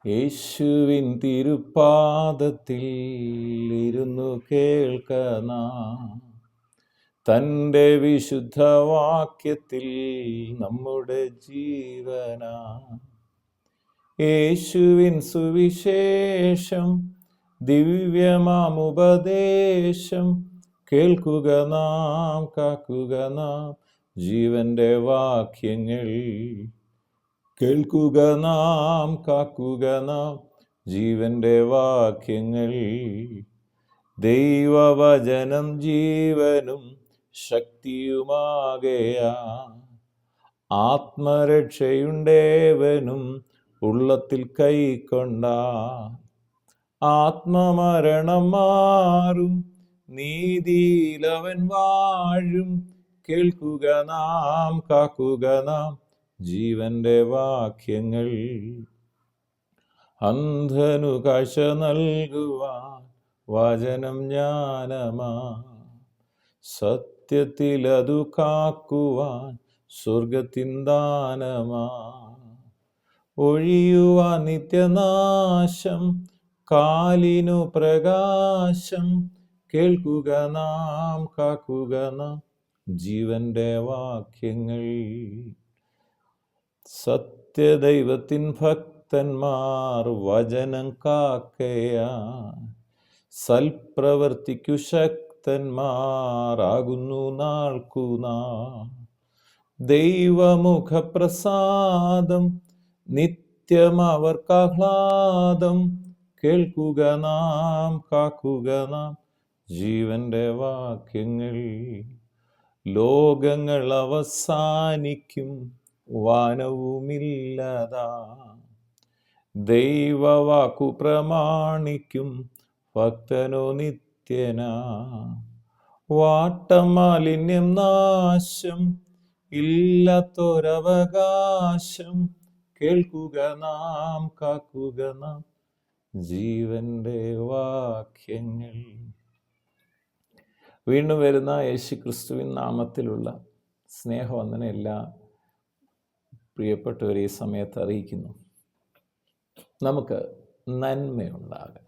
യേശുവിൻ തിരുപ്പാദത്തിൽ ഇരുന്നു കേൾക്കന, തൻ്റെ വിശുദ്ധ വാക്യത്തിൽ നമ്മുടെ ജീവന. യേശുവിൻ സുവിശേഷം ദിവ്യമാമുപദേശം കേൾക്കുക നാം, കാക്കുക നാം ജീവന്റെ വാക്യങ്ങൾ. കേൾക്കുക നാം, കാക്കുക നാം ജീവന്റെ വാക്യങ്ങൾ. ദൈവവചനം ജീവനും ശക്തിയുമാകയാ, ആത്മരക്ഷയുണ്ടേവനും ഉള്ളത്തിൽ കൈക്കൊണ്ട. ആത്മമരണം മാറും, നീതിയിലവൻ വാഴും. കേൾക്കുക നാം, കാക്കുക നാം ജീവന്റെ വാക്യങ്ങൾ. അന്ധനു കാഴ്ച നൽകുവാൻ വചനം ജ്ഞാനമാ, സത്യത്തിലതു കാക്കുവാൻ സ്വർഗത്തിൻ ദാനമാ. ഒഴിയുവാൻ നിത്യനാശം, കാലിനു പ്രകാശം. കേൾക്കുക നാം, കാക്കുക നാം ജീവന്റെ വാക്യങ്ങൾ. സത്യദൈവത്തിൻ ഭക്തന്മാർ വചനം കാക്കയാ, സൽപ്രവർത്തിക്കു ശക്തന്മാരാകുന്നു നാൾക്കുനാൾ. ദൈവമുഖപ്രസാദം നിത്യം അവർക്കാഹ്ലാദം. കേൾക്കുക നാം, കാക്കുക നാം ജീവന്റെ വാക്യങ്ങൾ. ലോകങ്ങൾ അവസാനിക്കും, വാനവുമില്ലതാ. ദൈവവാക്കു പ്രമാണിക്കും, ഭക്തനോ നിത്യനാ. വാട്ടം മാലിന്യം നാശം, ഇല്ലാത്തൊരവകാശം. കേൾക്കുക നാം, കാക്കുക നാം ജീവന്റെ വാക്യങ്ങൾ. വീണ്ടും വരുന്ന യേശുക്രിസ്തുവിൻ നാമത്തിലുള്ള സ്നേഹവന്ദന എല്ലാ പ്രിയപ്പെട്ടവരെ ഈ സമയത്ത് അറിയിക്കുന്നു. നമുക്ക് നന്മയുണ്ടാകാം.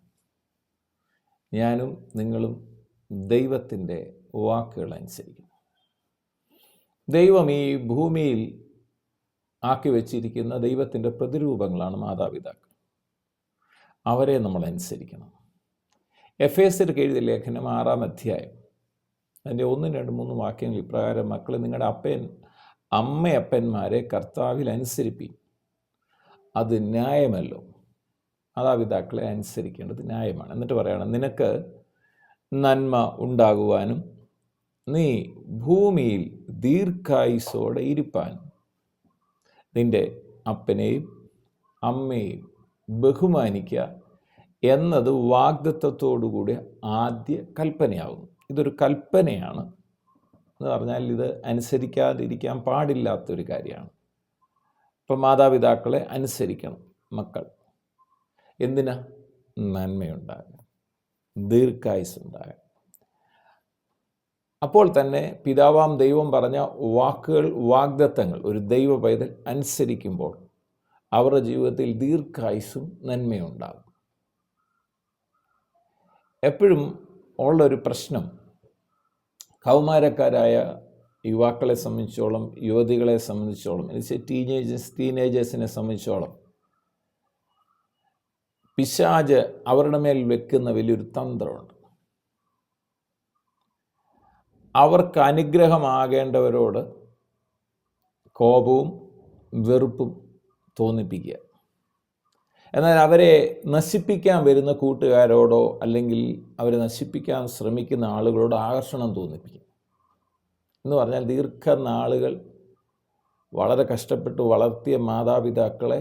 ഞാനും നിങ്ങളും ദൈവത്തിൻ്റെ വാക്കുകൾ അനുസരിക്കുന്നു. ദൈവം ഈ ഭൂമിയിൽ ആക്കി വച്ചിരിക്കുന്ന ദൈവത്തിൻ്റെ പ്രതിരൂപങ്ങളാണ് മാതാപിതാക്കൾ. അവരെ നമ്മൾ അനുസരിക്കണം. എഫേസ്യർക്ക് എഴുതിയ ലേഖനം 6-ാം അധ്യായം അതിൻ്റെ 1, 2, 3 വാക്യങ്ങൾ ഇപ്രകാരം: മക്കളെ, നിങ്ങളുടെ അമ്മയപ്പന്മാരെ കർത്താവിൽ അനുസരിപ്പിൻ, അത് ന്യായമല്ലോ. മാതാപിതാക്കളെ അനുസരിക്കേണ്ടത് ന്യായമാണ്. എന്നിട്ട് പറയണം, നിനക്ക് നന്മ ഉണ്ടാകുവാനും നീ ഭൂമിയിൽ ദീർഘായുസ്സോടെ ഇരിപ്പാനും നിന്റെ അപ്പനെയും അമ്മയെയും ബഹുമാനിക്കുക എന്നത് വാഗ്ദത്തത്തോടുകൂടി ആദ്യ കൽപ്പനയാകുന്നു. ഇതൊരു കൽപ്പനയാണ് എന്ന് പറഞ്ഞാൽ ഇത് അനുസരിക്കാതിരിക്കാൻ പാടില്ലാത്തൊരു കാര്യമാണ്. ഇപ്പം മാതാപിതാക്കളെ അനുസരിക്കണം മക്കൾ. എന്തിനാ? നന്മയുണ്ടാകാൻ, ദീർഘായുസ്സുണ്ടാകാൻ. അപ്പോൾ തന്നെ പിതാവാം ദൈവം പറഞ്ഞ വാക്കുകൾ, വാഗ്ദത്തങ്ങൾ ഒരു ദൈവ പൈതൽ അനുസരിക്കുമ്പോൾ അവരുടെ ജീവിതത്തിൽ ദീർഘായുസ്സും നന്മയുണ്ടാകും. എപ്പോഴും ഉള്ളൊരു പ്രശ്നം കൗമാരക്കാരായ യുവാക്കളെ സംബന്ധിച്ചോളം, യുവതികളെ സംബന്ധിച്ചോളം, ടീനേജേഴ്സിനെ സംബന്ധിച്ചോളം പിശാച് അവരുടെ മേൽ വെക്കുന്ന വലിയൊരു തന്ത്രമുണ്ട്. അവർക്ക് അനുഗ്രഹമാകേണ്ടവരോട് കോപവും വെറുപ്പും തോന്നിപ്പിക്കുക. എന്നാൽ അവരെ നശിപ്പിക്കാൻ വരുന്ന കൂട്ടുകാരോടോ അല്ലെങ്കിൽ അവരെ നശിപ്പിക്കാൻ ശ്രമിക്കുന്ന ആളുകളോട് ആകർഷണം തോന്നിപ്പിക്കും. എന്ന് പറഞ്ഞാൽ ദീർഘനാളുകൾ വളരെ കഷ്ടപ്പെട്ട് വളർത്തിയ മാതാപിതാക്കളെ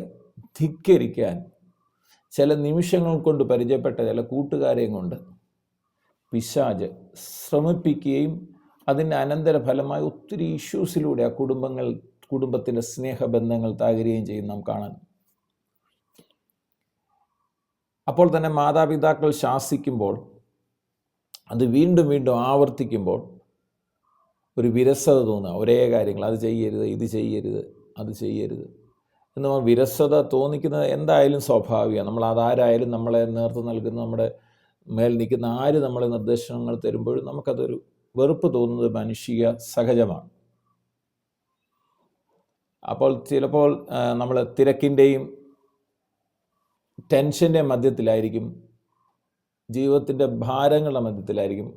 ധിക്കരിക്കാൻ ചില നിമിഷങ്ങൾ കൊണ്ട് പരിചയപ്പെട്ട ചില കൂട്ടുകാരെയും കൊണ്ട് പിശാച് ശ്രമിപ്പിക്കുകയും അതിൻ്റെ അനന്തരഫലമായി ഒത്തിരി ഇഷ്യൂസിലൂടെ ആ കുടുംബത്തിൻ്റെ സ്നേഹബന്ധങ്ങൾ തകരുകയും ചെയ്യും നാം കാണാൻ. അപ്പോൾ തന്നെ മാതാപിതാക്കൾ ശാസിക്കുമ്പോൾ, അത് വീണ്ടും വീണ്ടും ആവർത്തിക്കുമ്പോൾ ഒരു വിരസത തോന്നുക. ഒരേ കാര്യങ്ങൾ, അത് ചെയ്യരുത്, ഇത് ചെയ്യരുത്, അത് ചെയ്യരുത് എന്ന് വിരസത തോന്നിക്കുന്നത് എന്തായാലും സ്വാഭാവികമാണ്. നമ്മൾ അതാരായാലും നമ്മളെ നേതൃത്വം നൽകുന്ന നമ്മുടെ മേൽ നിൽക്കുന്ന ആര് നമ്മളെ നിർദ്ദേശങ്ങൾ തരുമ്പോഴും നമുക്കതൊരു വെറുപ്പ് തോന്നുന്നത് മനുഷ്യ സഹജമാണ്. അപ്പോൾ ചിലപ്പോൾ നമ്മൾ തിരക്കിൻ്റെയും ടെൻഷൻ്റെ മധ്യത്തിലായിരിക്കും, ജീവിതത്തിൻ്റെ ഭാരങ്ങളുടെ മധ്യത്തിലായിരിക്കും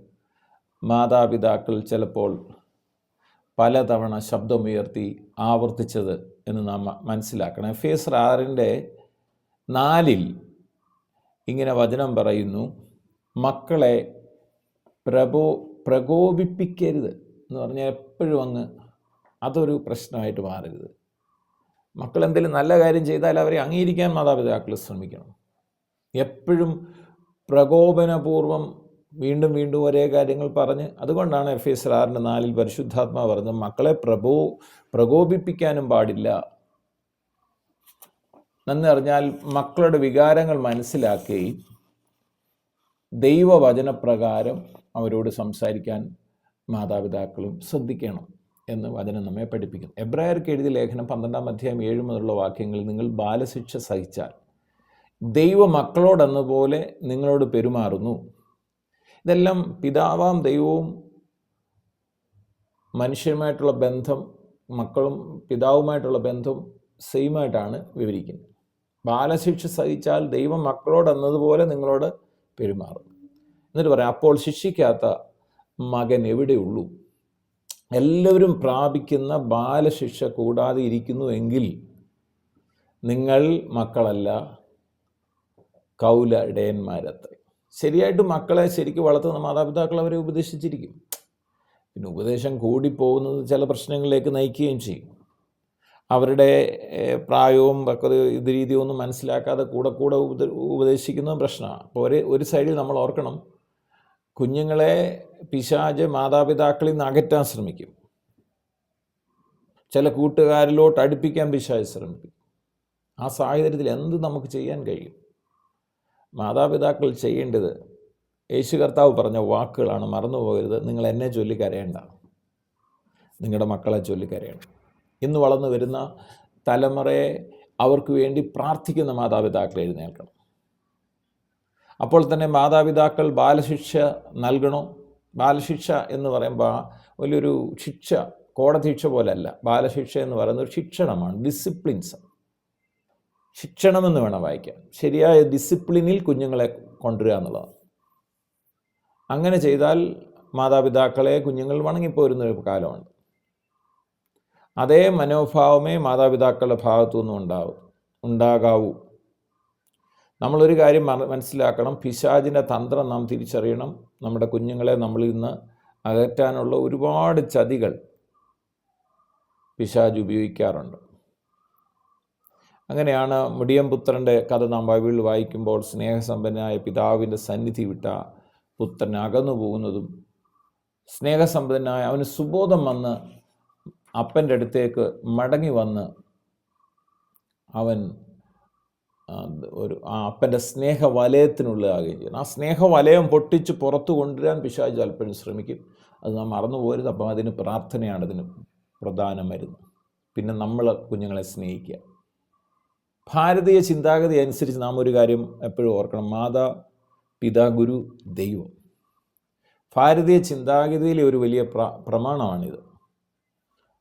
മാതാപിതാക്കൾ ചിലപ്പോൾ പലതവണ ശബ്ദമുയർത്തി ആവർത്തിച്ചത് എന്ന് നാം മനസ്സിലാക്കണം. എഫേസ്യർ 6:4 ഇങ്ങനെ വചനം പറയുന്നു, മക്കളെ പ്രകോപിപ്പിക്കരുത് എന്ന് പറഞ്ഞാൽ എപ്പോഴും അങ്ങ് അതൊരു പ്രശ്നമായിട്ട് മാറരുത്. മക്കൾ എന്തെങ്കിലും നല്ല കാര്യം ചെയ്താൽ അവരെ അംഗീകരിക്കാൻ മാതാപിതാക്കൾ ശ്രമിക്കണം. എപ്പോഴും പ്രകോപനപൂർവം വീണ്ടും വീണ്ടും ഒരേ കാര്യങ്ങൾ പറഞ്ഞ്, അതുകൊണ്ടാണ് എഫേസ്യർ 6:4 പരിശുദ്ധാത്മാവ് പറഞ്ഞത് മക്കളെ പ്രകോപിപ്പിക്കാനും പാടില്ല എന്നറിഞ്ഞാൽ മക്കളുടെ വികാരങ്ങൾ മനസ്സിലാക്കുകയും ദൈവവചനപ്രകാരം അവരോട് സംസാരിക്കാൻ മാതാപിതാക്കളും ശ്രദ്ധിക്കണം എന്ന് വചനം നമ്മെ പഠിപ്പിക്കുന്നു. എബ്രായർക്ക് എഴുതിയ ലേഖനം 12-7 മുതലുള്ള വാക്യങ്ങളിൽ നിങ്ങൾ ബാലശിക്ഷ സഹിച്ചാൽ ദൈവ മക്കളോടെന്നപോലെ നിങ്ങളോട് പെരുമാറുന്നു. ഇതെല്ലാം പിതാവാം ദൈവവും മനുഷ്യരുമായിട്ടുള്ള ബന്ധം, മക്കളും പിതാവുമായിട്ടുള്ള ബന്ധം സെയിമായിട്ടാണ് വിവരിക്കുന്നത്. ബാലശിക്ഷ സഹിച്ചാൽ ദൈവം മക്കളോടെന്നതുപോലെ നിങ്ങളോട് പെരുമാറും. എന്നിട്ട് പറയാം, അപ്പോൾ ശിക്ഷിക്കാത്ത മകൻ എവിടെയുള്ളൂ? എല്ലാവരും പ്രാപിക്കുന്ന ബാലശിക്ഷ കൂടാതെ ഇരിക്കുന്നു എങ്കിൽ നിങ്ങൾ മക്കളല്ല, കൗല ഇടയന്മാരത്രേ. ശരിയായിട്ട് മക്കളെ ശരിക്കും വളർത്തുന്ന മാതാപിതാക്കൾ അവരെ ഉപദേശിച്ചിരിക്കും. പിന്നെ ഉപദേശം കൂടിപ്പോകുന്നത് ചില പ്രശ്നങ്ങളിലേക്ക് നയിക്കുകയും ചെയ്യും. അവരുടെ പ്രായവും ഇത് രീതിയൊന്നും മനസ്സിലാക്കാതെ കൂടെ ഉപദേശിക്കുന്നതും പ്രശ്നമാണ്. അപ്പോൾ ഒരു സൈഡിൽ നമ്മൾ ഓർക്കണം, കുഞ്ഞുങ്ങളെ പിശാച് മാതാപിതാക്കളിൽ നിന്ന് അകറ്റാൻ ശ്രമിക്കും. ചില കൂട്ടുകാരിലോട്ട് അടുപ്പിക്കാൻ പിശാച് ശ്രമിക്കും. ആ സാഹചര്യത്തിൽ എന്ത് നമുക്ക് ചെയ്യാൻ കഴിയും? മാതാപിതാക്കൾ ചെയ്യേണ്ടത് യേശു കർത്താവ് പറഞ്ഞ വാക്കുകളാണ്, മറന്നുപോകരുത്. നിങ്ങൾ എന്നെ ചൊല്ലിക്കരയേണ്ട, നിങ്ങളുടെ മക്കളെ ചൊല്ലിക്കരയണം. ഇന്ന് വളർന്നു വരുന്ന തലമുറയെ അവർക്ക് വേണ്ടി പ്രാർത്ഥിക്കുന്ന മാതാപിതാക്കൾ എഴുന്നേൽക്കണം. അപ്പോൾ തന്നെ മാതാപിതാക്കൾ ബാലശിക്ഷ നൽകണം. ബാലശിക്ഷ എന്ന് പറയുമ്പോൾ വലിയൊരു ശിക്ഷ, കോടതി ശിക്ഷ പോലെയല്ല. ബാലശിക്ഷ എന്ന് പറയുന്നത് ഒരു ശിക്ഷണമാണ്, ഡിസിപ്ലിൻസ്. ശിക്ഷണമെന്ന് വേണം വായിക്കാൻ. ശരിയായ ഡിസിപ്ലിനിൽ കുഞ്ഞുങ്ങളെ കൊണ്ടുവരിക എന്നുള്ളതാണ്. അങ്ങനെ ചെയ്താൽ മാതാപിതാക്കളെ കുഞ്ഞുങ്ങൾ വണങ്ങിപ്പോരുന്നൊരു കാലമുണ്ട്. അതേ മനോഭാവമേ മാതാപിതാക്കളുടെ ഭാഗത്തു നിന്നും ഉണ്ടാകാവൂ. നമ്മളൊരു കാര്യം മനസ്സിലാക്കണം, പിശാചിൻ്റെ തന്ത്രം നാം തിരിച്ചറിയണം. നമ്മുടെ കുഞ്ഞുങ്ങളെ നമ്മളിൽ നിന്ന് അകറ്റാനുള്ള ഒരുപാട് ചതികൾ പിശാച് ഉപയോഗിക്കാറുണ്ട്. അങ്ങനെയാണ് മുടിയംപുത്രൻ്റെ കഥ നാം ബൈബിളിൽ വായിക്കുമ്പോൾ സ്നേഹസമ്പന്നനായ പിതാവിൻ്റെ സന്നിധി വിട്ട പുത്രൻ അകന്നു പോകുന്നതും, സ്നേഹസമ്പന്നനായ അവന് സുബോധം വന്ന് അപ്പൻ്റെ അടുത്തേക്ക് മടങ്ങി വന്ന് അവൻ അപ്പൻ്റെ സ്നേഹവലയത്തിനുള്ളതാകുകയും ചെയ്യും. ആ സ്നേഹവലയം പൊട്ടിച്ച് പുറത്തു കൊണ്ടുവരാൻ പിശാച് പലപ്പോഴും ശ്രമിക്കും. അത് നാം മറന്നു പോകരുത്. അപ്പം അതിന് പ്രാർത്ഥനയാണ് അതിന് പ്രധാന മരുന്ന്. പിന്നെ നമ്മൾ കുഞ്ഞുങ്ങളെ സ്നേഹിക്കുക. ഭാരതീയ ചിന്താഗതി അനുസരിച്ച് നാം ഒരു കാര്യം എപ്പോഴും ഓർക്കണം, മാതാ പിതാ ഗുരു ദൈവം. ഭാരതീയ ചിന്താഗതിയിലെ ഒരു വലിയ പ്രമാണമാണിത്.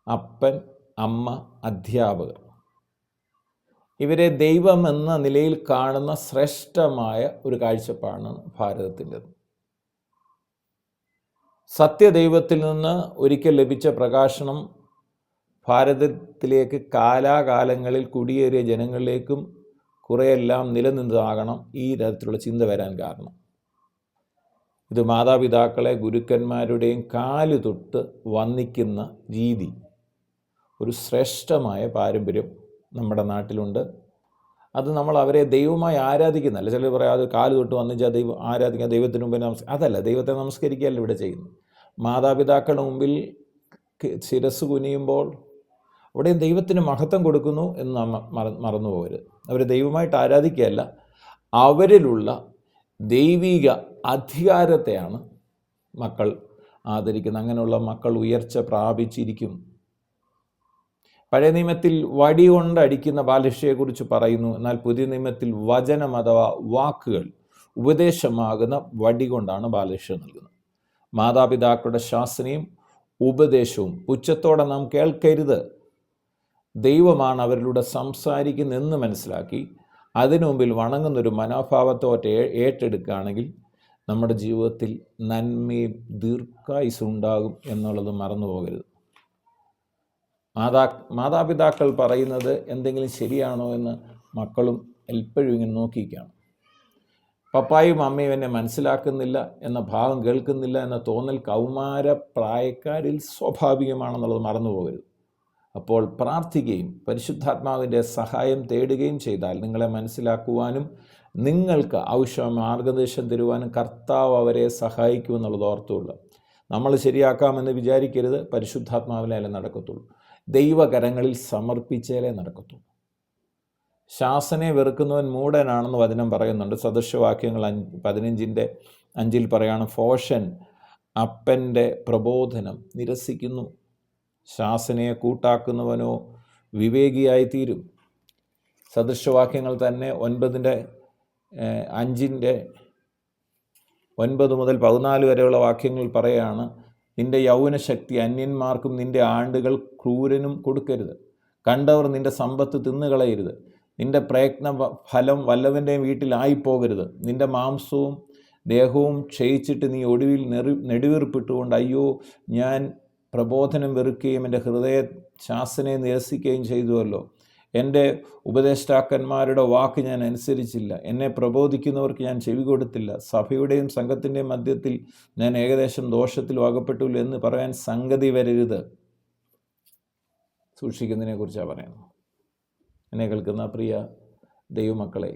അപ്പൻ, അമ്മ, അധ്യാപകർ, ഇവരെ ദൈവം എന്ന നിലയിൽ കാണുന്ന ശ്രേഷ്ഠമായ ഒരു കാഴ്ചപ്പാടാണ് ഭാരതത്തിൻ്റെത്. സത്യദൈവത്തിൽ നിന്ന് ഒരിക്കൽ ലഭിച്ച പ്രകാശനം ഭാരതത്തിലേക്ക് കാലാകാലങ്ങളിൽ കുടിയേറിയ ജനങ്ങളിലേക്കും കുറെയെല്ലാം നിലനിന്നതാകണം ഈ തരത്തിലുള്ള ചിന്ത വരാൻ കാരണം. ഇത് മാതാപിതാക്കളെ ഗുരുക്കന്മാരുടെയും കാല് തൊട്ട് വന്ദിക്കുന്ന രീതി, ഒരു ശ്രേഷ്ഠമായ പാരമ്പര്യം നമ്മുടെ നാട്ടിലുണ്ട്. അത് നമ്മൾ അവരെ ദൈവമായി ആരാധിക്കുന്നല്ല. ചിലർ പറയാം അത് കാല് തൊട്ട് വന്നിച്ചാൽ ദൈവം ആരാധിക്കാൻ, ദൈവത്തിന് മുമ്പിൽ അതല്ല, ദൈവത്തെ നമസ്കരിക്കുകയല്ല ഇവിടെ ചെയ്യുന്നത്. മാതാപിതാക്കളുടെ മുമ്പിൽ ശിരസ് കുനിയുമ്പോൾ അവിടെ ദൈവത്തിന് മഹത്വം കൊടുക്കുന്നു എന്ന് നാം മറന്നു പോകരുത്. അവരെ ദൈവമായിട്ട് ആരാധിക്കുകയല്ല, അവരിലുള്ള ദൈവിക അധികാരത്തെയാണ് മക്കൾ ആദരിക്കുന്നത്. അങ്ങനെയുള്ള മക്കൾ ഉയർച്ച പ്രാപിച്ചിരിക്കും. പഴയ നിയമത്തിൽ വടി കൊണ്ടടിക്കുന്ന ബാലശിക്ഷയെക്കുറിച്ച് പറയുന്നു. എന്നാൽ പുതിയ നിയമത്തിൽ വചനം അഥവാ വാക്കുകൾ, ഉപദേശമാകുന്ന വടി കൊണ്ടാണ് ബാലശിക്ഷ നൽകുന്നത്. മാതാപിതാക്കളുടെ ശാസനയും ഉപദേശവും പുച്ഛത്തോടെ നാം കേൾക്കരുത്. ദൈവമാണ് അവരിലൂടെ സംസാരിക്കുന്നതെന്ന് മനസ്സിലാക്കി അതിനു മുമ്പിൽ വണങ്ങുന്നൊരു മനോഭാവത്തോടെ ഏറ്റെടുക്കുകയാണെങ്കിൽ നമ്മുടെ ജീവിതത്തിൽ നന്മയും ദീർഘായുസ്സും ഉണ്ടാകും എന്നുള്ളത് മറന്നു പോകരുത്. മാതാപിതാക്കൾ പറയുന്നത് എന്തെങ്കിലും ശരിയാണോ എന്ന് മക്കളും എപ്പോഴും ഇങ്ങനെ നോക്കിയിരിക്കുകയാണ്. പപ്പായും അമ്മയും എന്നെ മനസ്സിലാക്കുന്നില്ല എന്ന ഭാവം കേൾക്കുന്നില്ല എന്ന തോന്നൽ കൗമാര പ്രായക്കാരിൽ സ്വാഭാവികമാണെന്നുള്ളത് മറന്നു പോകരുത്. അപ്പോൾ പ്രാർത്ഥിക്കുകയും പരിശുദ്ധാത്മാവിൻ്റെ സഹായം തേടുകയും ചെയ്താൽ നിങ്ങളെ മനസ്സിലാക്കുവാനും നിങ്ങൾക്ക് ആവശ്യമായ മാർഗനിർദ്ദേശം തരുവാനും കർത്താവ് അവരെ സഹായിക്കുമെന്നുള്ളത് ഓർത്തുകൊള്ളുക. നമ്മൾ ശരിയാക്കാമെന്ന് വിചാരിക്കരുത്. പരിശുദ്ധാത്മാവിലേ നടക്കത്തുള്ളൂ. ദൈവകരങ്ങളിൽ സമർപ്പിച്ചാലേ നടക്കത്തുള്ളൂ. ശാസനയെ വെറുക്കുന്നവൻ മൂഢനാണെന്ന് വചനം പറയുന്നുണ്ട്. സദൃശവാക്യങ്ങൾ 15:5 പറയാണ്, ഫോഷൻ അപ്പൻ്റെ പ്രബോധനം നിരസിക്കുന്നു, ശാസനയെ കൂട്ടാക്കുന്നവനോ വിവേകിയായി തീരും. സദൃശവാക്യങ്ങൾ തന്നെ 9:5-9 മുതൽ 14 വരെയുള്ള വാക്യങ്ങൾ പറയുകയാണ്, നിന്റെ യൗവനശക്തി അന്യന്മാർക്കും നിന്റെ ആണ്ടുകൾ ക്രൂരനും കൊടുക്കരുത്. കണ്ടവർ നിന്റെ സമ്പത്ത് തിന്നുകളയരുത്. നിന്റെ പ്രയത്ന ഫലം വല്ലവൻ്റെയും വീട്ടിലായിപ്പോകരുത്. നിന്റെ മാംസവും ദേഹവും ക്ഷയിച്ചിട്ട് നീ ഒടുവിൽ നെടുവീർപ്പിട്ടുകൊണ്ട് അയ്യോ ഞാൻ പ്രബോധനം വെറുക്കുകയും എൻ്റെ ഹൃദയ ശാസനയെ നിരസിക്കുകയും ചെയ്തുവല്ലോ. എൻ്റെ ഉപദേഷ്ടാക്കന്മാരുടെ വാക്ക് ഞാൻ അനുസരിച്ചില്ല, എന്നെ പ്രബോധിക്കുന്നവർക്ക് ഞാൻ ചെവി കൊടുത്തില്ല, സഭയുടെയും സംഘത്തിൻ്റെയും മധ്യത്തിൽ ഞാൻ ഏകദേശം ദോഷത്തിലും അകപ്പെട്ടില്ല എന്ന് പറയാൻ സംഗതി വരരുത്. സൂക്ഷിക്കുന്നതിനെ കുറിച്ചാണ് പറയുന്നത്. എന്നെ കേൾക്കുന്ന പ്രിയ ദൈവമക്കളെ,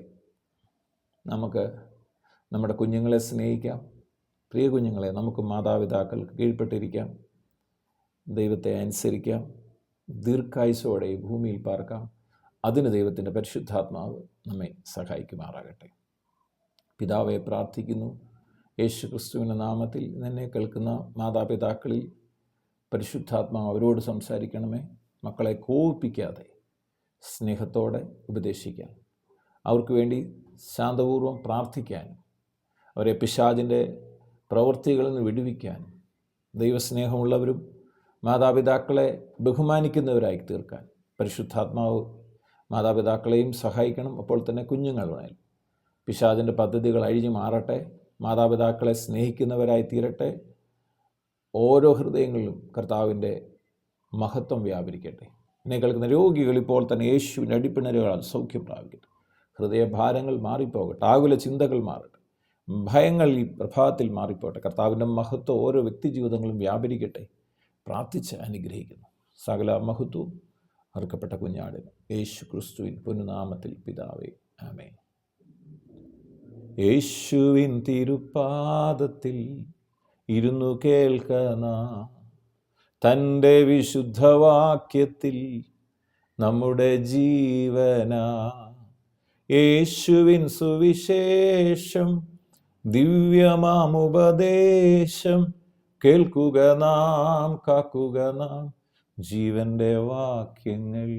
നമുക്ക് നമ്മുടെ കുഞ്ഞുങ്ങളെ സ്നേഹിക്കാം. പ്രിയ കുഞ്ഞുങ്ങളെ, നമുക്ക് മാതാപിതാക്കൾക്ക് കീഴ്പ്പെട്ടിരിക്കാം, ദൈവത്തെ അനുസരിക്കാം, ദീർഘായുസ്സോടെ ഭൂമിയിൽ പാർക്കാം. അതിന് ദൈവത്തിൻ്റെ പരിശുദ്ധാത്മാവ് നമ്മെ സഹായിക്കുമാറാകട്ടെ. പിതാവെ, പ്രാർത്ഥിക്കുന്നു യേശു ക്രിസ്തുവിൻ്റെ നാമത്തിൽ എന്നെ കേൾക്കുന്ന മാതാപിതാക്കളിൽ പരിശുദ്ധാത്മാവ് അവരോട് സംസാരിക്കണമേ. മക്കളെ കോപിപ്പിക്കാതെ സ്നേഹത്തോടെ ഉപദേശിക്കാൻ, അവർക്ക് വേണ്ടി ശാന്തപൂർവം പ്രാർത്ഥിക്കാനും, അവരെ പിശാചിൻ്റെ പ്രവൃത്തികളിൽ നിന്ന് വിടുവിക്കാനും, ദൈവസ്നേഹമുള്ളവരും മാതാപിതാക്കളെ ബഹുമാനിക്കുന്നവരായി തീർക്കാൻ പരിശുദ്ധാത്മാവ് മാതാപിതാക്കളെയും സഹായിക്കണം. അപ്പോൾ തന്നെ കുഞ്ഞുങ്ങളെ പിശാചിൻ്റെ പദ്ധതികൾ അഴിഞ്ഞു മാറട്ടെ. മാതാപിതാക്കളെ സ്നേഹിക്കുന്നവരായി തീരട്ടെ. ഓരോ ഹൃദയങ്ങളിലും കർത്താവിൻ്റെ മഹത്വം വ്യാപരിക്കട്ടെ. എന്നെ കേൾക്കുന്ന രോഗികൾ ഇപ്പോൾ തന്നെ യേശുവിൻ്റെ അടിപ്പിണരുകളാൽ സൗഖ്യം പ്രാപിക്കട്ടെ. ഹൃദയഭാരങ്ങൾ മാറിപ്പോകട്ടെ. ആകുല ചിന്തകൾ മാറട്ടെ. ഭയങ്ങൾ ഈ പ്രഭാതത്തിൽ മാറിപ്പോട്ടെ. കർത്താവിൻ്റെ മഹത്വം ഓരോ വ്യക്തി ജീവിതങ്ങളും വ്യാപരിക്കട്ടെ. പ്രാർത്ഥിച്ച് അനുഗ്രഹിക്കുന്നു. സകല മഹത്വവും അർക്കപ്പെട്ട കുഞ്ഞാടിന് യേശു ക്രിസ്തുവിൻ പൊന്നുനാമത്തിൽ പിതാവേ, ആമേൻ. യേശുവിൻ തിരുപാദത്തിൽ ഇരുന്നു കേൾക്കന, തൻ്റെ വിശുദ്ധവാക്യത്തിൽ നമ്മുടെ ജീവന. യേശുവിൻ സുവിശേഷം ദിവ്യമാമുപദേശം കേൾക്കുക നാം, കാക്കുക നാം ജീവൻ്റെ വാക്യങ്ങൾ.